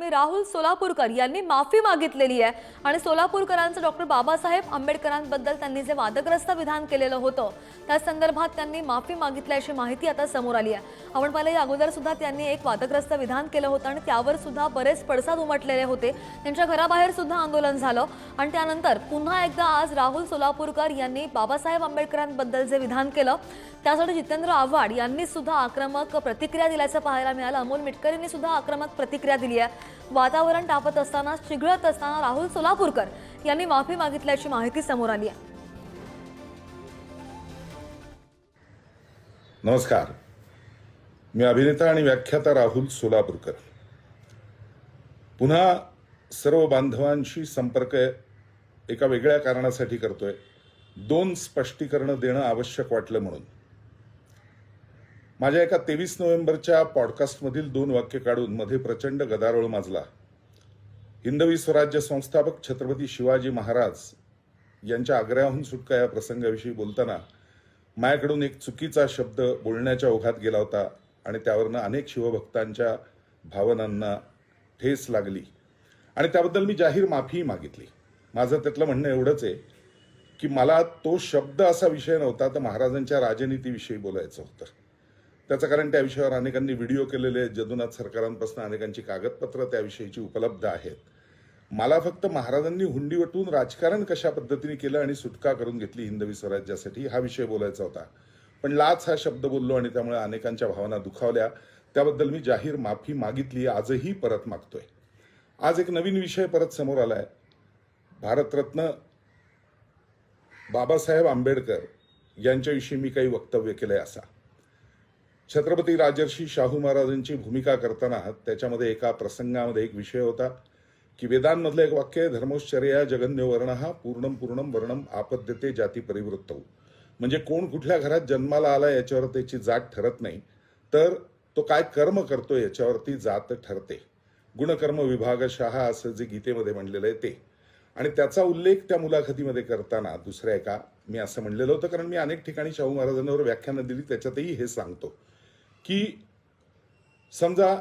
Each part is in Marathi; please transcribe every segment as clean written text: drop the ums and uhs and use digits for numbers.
प्रकरणी राहुल सोलापूरकर यांनी माफी मागितलेली आहे आणि सोलापूरकरांचं डॉक्टर बाबासाहेब आंबेडकरांबद्दल त्यांनी जे वादग्रस्त विधान केलेलं होतं त्या संदर्भात त्यांनी माफी मागितल्याची माहिती आता समोर आली आहे। आपण पाहिलं या अगोदर सुद्धा त्यांनी एक वादग्रस्त विधान केलं होतं आणि त्यावर सुद्धा बरेच पडसाद उमटलेले होते। त्यांच्या घराबाहेर सुद्धा आंदोलन झालं आणि त्यानंतर पुन्हा एकदा आज राहुल सोलापूरकर यांनी बाबासाहेब आंबेडकरांबद्दल जे विधान केलं त्यासाठी जितेंद्र आव्हाड यांनी सुद्धा आक्रमक प्रतिक्रिया दिल्याचं पाहायला मिळालं। अमोल मिटकरींनी सुद्धा आक्रमक प्रतिक्रिया दिली आहे। वातावरण तापत असताना चिघळत असताना राहुल सोलापूरकर यांनी माफी मागितल्याची माहिती समोर आली आहे। नमस्कार, मी अभिनेता आणि व्याख्याता राहुल सोलापूरकर पुन्हा सर्व बांधवांशी संपर्क एका वेगळ्या कारणासाठी करतोय। दोन स्पष्टीकरण देणं आवश्यक वाटलं म्हणून माझ्या एका 23 नोव्हेंबरच्या पॉडकास्टमधील 2 वाक्य काढून मध्ये प्रचंड गदारोळ माजला। हिंदवी स्वराज्य संस्थापक छत्रपती शिवाजी महाराज यांच्या आग्र्याहून सुटका या प्रसंगाविषयी बोलताना माझ्याकडून एक चुकीचा शब्द बोलण्याच्या ओघात गेला होता आणि त्यावरनं अनेक शिवभक्तांच्या भावनांना ठेस लागली आणि त्याबद्दल मी जाहीर माफी मागितली। माझं त्यातलं म्हणणं एवढंच आहे की मला तो शब्द असा विषय नव्हता, तर महाराजांच्या राजनीतीविषयी बोलायचं होतं। त्याचं कारण त्या विषयावर अनेकांनी व्हिडिओ केलेले आहेत, जदुनाथ सरकारांपासून अनेकांची कागदपत्र त्याविषयीची उपलब्ध आहेत। मला फक्त महाराजांनी हुंडी वटून राजकारण कशा पद्धतीने केलं आणि सुटका करून घेतली हिंदवी स्वराज्यासाठी हा विषय बोलायचा होता। पण लाच हा शब्द बोललो आणि त्यामुळे अनेकांच्या भावना दुखावल्या। त्याबद्दल मी जाहीर माफी मागितली, आजही परत मागतोय। आज एक नवीन विषय परत समोर आलाय। भारतरत्न बाबासाहेब आंबेडकर यांच्याविषयी मी काही वक्तव्य केलंय असा। छत्रपती राजर्षी शाहू महाराजांची भूमिका करताना त्याच्यामध्ये एका प्रसंगामध्ये एक विषय होता की वेदांमधलं एक वाक्य आहे, धर्मोश्चर्या जगन्य वर्णः पूर्णम पूर्णम वर्णम आपद्यते जाती परिवृत्तौ। म्हणजे कोण कुठल्या घरात जन्माला आला याच्यावर त्याची जात ठरत नाही, तर तो काय कर्म करतो याच्यावरती जात ठरते। गुणकर्म विभागशः असं जे गीतेमध्ये म्हणलेलं आहे ते, आणि त्याचा उल्लेख त्या मुलाखतीमध्ये करताना दुसऱ्या एका मी असं म्हणलेलं होतं, कारण मी अनेक ठिकाणी शाहू महाराजांवर व्याख्यानं दिली, त्याच्यातही हे सांगतो की समजा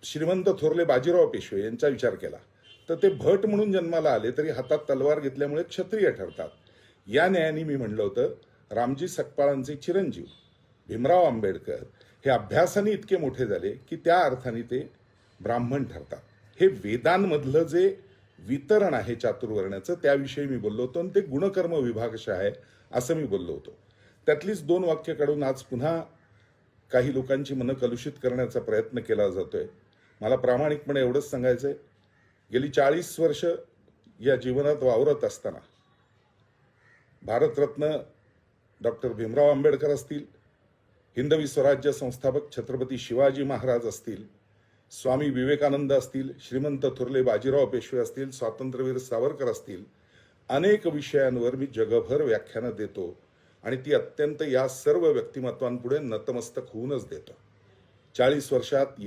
श्रीमंत थोरले बाजीराव पेशवे यांचा विचार केला तर ते भट म्हणून जन्माला आले तरी हातात तलवार घेतल्यामुळे क्षत्रिय ठरतात। या न्यायाने मी म्हणलं होतं रामजी सकपाळांचे चिरंजीव भीमराव आंबेडकर हे अभ्यासाने इतके मोठे झाले की त्या अर्थाने ते ब्राह्मण ठरतात। हे वेदांमधलं जे वितरण आहे चातुर्वर्ण्याचं त्याविषयी मी बोललो होतो आणि ते गुणकर्म विभागशः आहे असं मी बोललो होतो। त्यातलीच 2 वाक्य काढून आज पुन्हा काही लोकांची मनं कलुषित करण्याचा प्रयत्न केला जातोय। मला प्रामाणिकपणे एवढंच सांगायचंय, गेली 40 वर्ष या जीवनात वावरत असताना भारतरत्न डॉक्टर भीमराव आंबेडकर असतील, हिंदवी स्वराज्य संस्थापक छत्रपती शिवाजी महाराज असतील, स्वामी विवेकानंद असतील, श्रीमंत थोरले बाजीराव पेशवे असतील, स्वातंत्र्यवीर सावरकर असतील, अनेक विषयांवर मी जगभर व्याख्यानं देतो आणि ती अत्यंत या सर्व व्यक्तिमत्वांपुढे नतमस्तक होऊनच देतो। 40 वर्षात